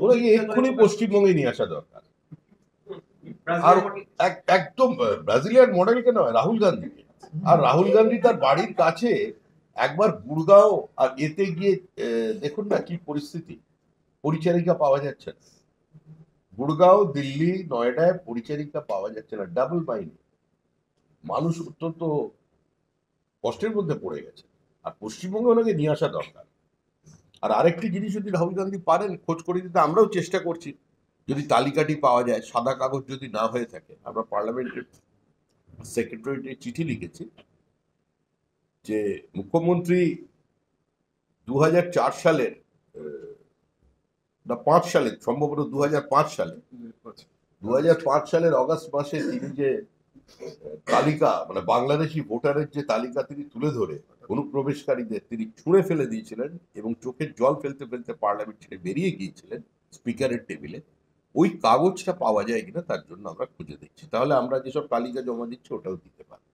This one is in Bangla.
ওনাকে এক্ষুনি পশ্চিমবঙ্গে নিয়ে আসা দরকার। আর একদম ব্রাজিলিয়ান মডেল কেন, রাহুল গান্ধী। আর রাহুল গান্ধী তার বাড়ির কাছে একবার গুড়গাঁও আর এতে গিয়ে দেখুন না কি পরিস্থিতি, পরিচারিকা পাওয়া যাচ্ছে না। গুড়গাঁও, দিল্লি, নয়ডায় পরিচারিকা পাওয়া যাচ্ছে না, ডাবল মাইনে। মানুষ অত্যন্ত কষ্টের মধ্যে পড়ে গেছে। আর পশ্চিমবঙ্গে ওনাকে নিয়ে আসা দরকার। আর আরেকটি জিনিস যদি রাহুল গান্ধী পারেন খোঁজ করে দিতে, আমরাও চেষ্টা করছি, যদি তালিকাটি পাওয়া যায়, সাদা কাগজ যদি না হয়ে থাকে, আমরা পার্লামেন্টের সেক্রেটারিকে চিঠি লিখেছি যে মুখ্যমন্ত্রী 2004 সালের না 5 সালে, সম্ভবত 2005 সালে, 2005 সালের অগাস্ট মাসে তিনি যে তালিকা, মানে বাংলাদেশি ভোটারের যে তালিকা তিনি তুলে ধরে অনুপ্রবেশকারীদের তিনি ছুঁড়ে ফেলে দিয়েছিলেন এবং চোখের জল ফেলতে ফেলতে পার্লামেন্ট ছেড়ে বেরিয়ে গিয়েছিলেন স্পিকারের টেবিলে, ওই কাগজটা পাওয়া যায় কিনা তার জন্য আমরা খুঁজে দিচ্ছি। তাহলে আমরা যেসব তালিকা জমা দিচ্ছি ওটাও দিতে পারি।